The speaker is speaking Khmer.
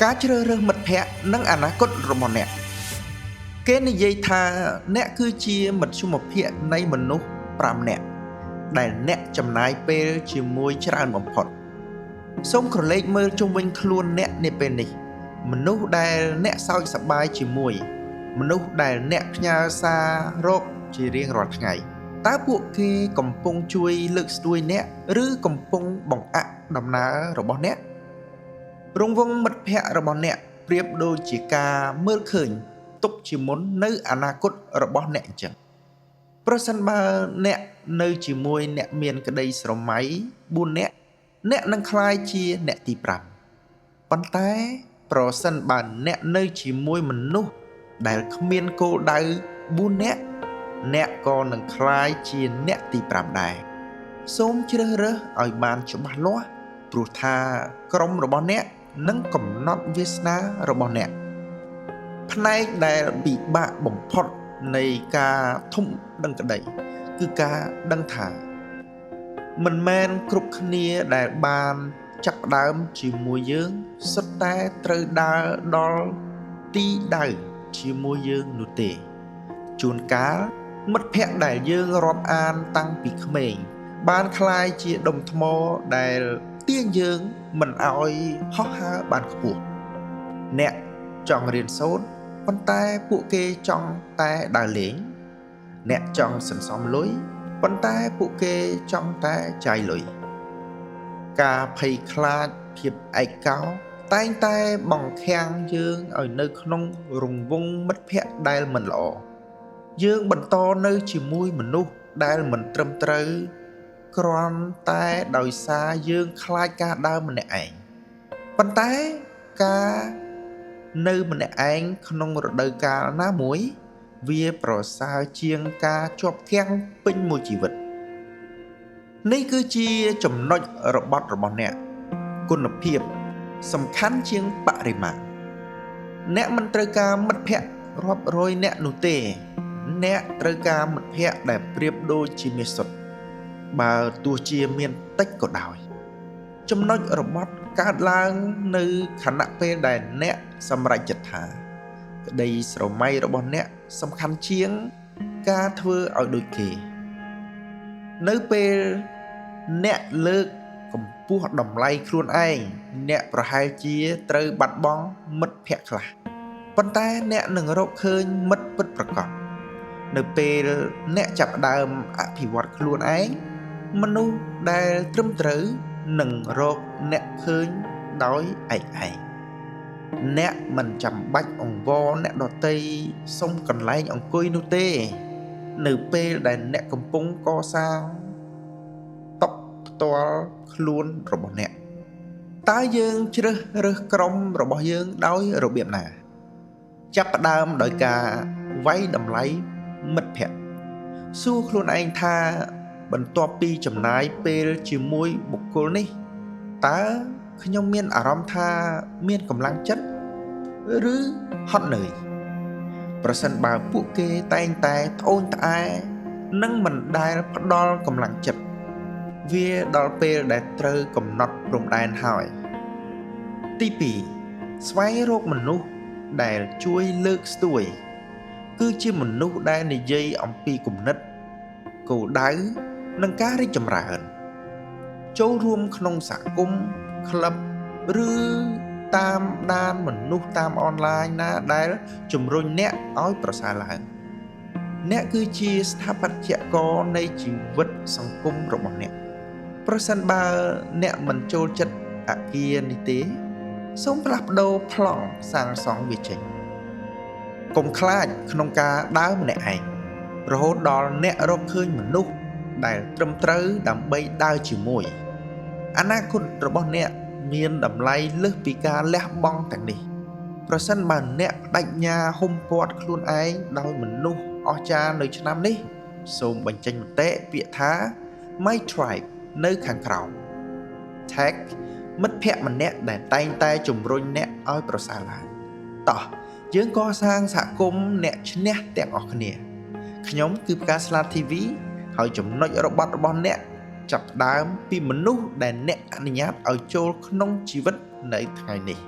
ការជ្រើសរើសមិត្តភ័ក្តិនិងអនាគតរបស់អ្នកគេនិយាយថាអ្នកគឺជាមធ្យមភាពនៃមនុស្ស5នាក់ដែលអ្នកចំណាយពេលជាមួយច្រើនបំផុតសូមក្រឡេកមើលជុំវិញខ្លួនអ្នកនាពេលនេះមនុស្សដែលអ្នកសើចសប្បាយជាមួយមនុស្សដែលអ្នកផ្ញើសាររកជារៀងរាល់ថ្ងៃតើពួកគេកំពុងជួយលើកស្ទួយអ្នកឬកំពុងបង្អាក់ដំណើររបស់អ្នករង្វង់មិត្តភ័ក្តិរបស់អ្នកប្រៀបដូចជាការមើលឃើញទុកជាមុននៅអនាគតរបស់អ្នកអញ្ចឹងប្រសិនបើអ្នកនៅជាមួយអ្នកមានក្តីស្រមៃ4នាក់អ្នកនឹងក្លាយជាអ្នកទី5ប៉ុន្តែប្រសិនបើអ្នកនៅជាមួយមនុស្សដែលគ្មានគោលដៅ4នាក់អ្នកក៏នឹងក្លាយជាអ្នកទី5ដែរសូមជ្រើសរើសឲ្យបានច្បាស់លាស់ព្រោះថាក្រុមរបស់អ្នកនឹងកំណត់វាសនារបស់អ្នកផ្នែកដែលពិបាកបំផុតនៃការធំដឹងក្តីគឺការដឹងថាមិនមែនគ្រប់គ្នាដែលបានចាប់ផ្ដើមជាមួយយើងសុទ្ធតែត្រូវដើរដល់ទីដៅជាមួយយើងនោះទេជួនកាលមិត្តភ័ក្តិដែលយើងរាប់អានតាំងពីក្មេងបានคล้ายជាដុំថ្មដែលទាញយើងមិនឲ្យហោះហើរបានខ្ពស់អ្នកចង់រៀនសូត្រប៉ុន្តែពួកគេចង់តែដើរលេងអ្នកចង់សន្សំលុយប៉ុន្តែពួកគេចង់តែចាយលុយការភ័យខ្លាចភាពឯកោតែងតែបង្ខាំងយើងឲ្យនៅក្នុងរង្វង់មិត្តភ័ក្តិដែលមិនល្អយើងបន្តនៅជាមួយមនុស្សដែលមិនត្រឹមត្រូវគ្រាន់តែដោយសារយើងខ្លាចការដើរម្នាក់ឯងប៉ុន្តែការនៅម្នាក់ឯងក្នុងរដូវកាលណាមួយវាប្រសើរជាងការជាប់គាំងពេញមួយជីវិតនេះគឺជាចំណុចរបត់របស់អ្នកគុណភាពសំខាន់ជាងបរិមាណអ្នកមិនត្រូវការមិត្តភ័ក្តិរាប់រយនាក់នោះទេអ្នកត្រូវការមិត្តភ័ក្តិដែលប្រៀបដូចជាមាសសុទ្ធបើទោះជាមានតិចក៏ដោយចំណុចរបត់កើតឡើងនៅខណៈពេលដែលអ្នកសម្រេចចិត្តថាក្តីស្រមៃរបស់អ្នកសំខាន់ជាងការធ្វើឲ្យដូចគេនៅពេលអ្នកលើកកម្ពស់តម្លៃខ្លួនឯងអ្នកប្រហែលជាត្រូវបាត់បង់មិត្តភ័ក្តិខ្លះប៉ុន្តែអ្នកនឹងរកឃើញមិត្តពិតប្រាកដនៅពេលអ្នកចាប់ផ្ដើមអភិវឌ្ឍខ្លួនឯងមនុស្សដែលត្រឹមត្រូវនឹងរកអ្នកឃើញដោយឯកឯងអ្នកមិនចាំបាច់អង្វរអ្នកដទៃសុំកន្លែងអង្គុយនោះទេនៅពេលដែលអ្នកកំពុងកសាងតុផ្ទាល់ខ្លួនរបស់អ្នកតើយើងជ្រើសរើសក្រុមរបស់យើងដោយរបៀបណាចាប់ផ្ដើមដោយការវាយតម្លៃមិត្តភ័ក្តិសួរខ្លួនឯងថាបន្ទាប់ពីចំណាយពេលជាមួយបុគ្គលនេះតើខ្ញុំមានអារម្មណ៍ថាមានកម្លាំងចិត្តឬហត់នឿយប្រសិនបើពួកគេតែងតែត្អូញត្អែនិងមិនដែលផ្ដល់កម្លាំងចិត្តវាដល់ពេលដែលត្រូវកំណត់ព្រំដែនហើយទី2ស្វែងរកមនុស្សដែលជួយលើកស្ទួយគឺជាមនុស្សដែលនិយាយអំពីគំនិតគោលដៅនិងការរីកចម្រើនចូលរួមក្នុងសហគមន៍ក្លឹបឬតាមដានមនុស្សតាមអនឡាញណាដែលជំរុញអ្នកឲ្យប្រសើរឡើងអ្នកគឺជាស្ថាបត្យករនៃជីវិតសង្គមរបស់អ្នកប្រសិនបើអ្នកមិនចូលចិត្តអគារនេះទេសូមផ្លាស់ប្ដូរប្លង់សាងសង់វាចេញកុំខ្លាចក្នុងការដើរម្នាក់ឯងរហូតដល់អ្នករកឃើញមនុស្សដែលត្រឹមត្រូវដើម្បីដើរជាមួយអនាគតរបស់អ្នកមានតម្លៃលើសពីការលះបង់ទាំងនេះប្រសិនបើអ្នកបដិញ្ញាហុំព័ទ្ធខ្លួនឯងដោយមនុស្សអស្ចារ្យនៅឆ្នាំនេះសូមបញ្ចេញមតិពាក្យថា My Tribe នៅខាងក្រោម Tag មិត្តភ័ក្តិម្នាក់ដែលតែងតែជំរុញអ្នកឲ្យប្រសើរឡើងតោះយើងកសាងសហគមន៍អ្នកឈ្នះទាំងអស់គ្នាខ្ញុំគឺផ្កាស្លា TV ហើយចំណុចរបត់របស់អ្នកចាប់ផ្ដើមពីមនុស្សដែលអ្នកអនុញ្ញាតឲ្យចូលក្នុងជីវិតនៅថ្ងៃនេះ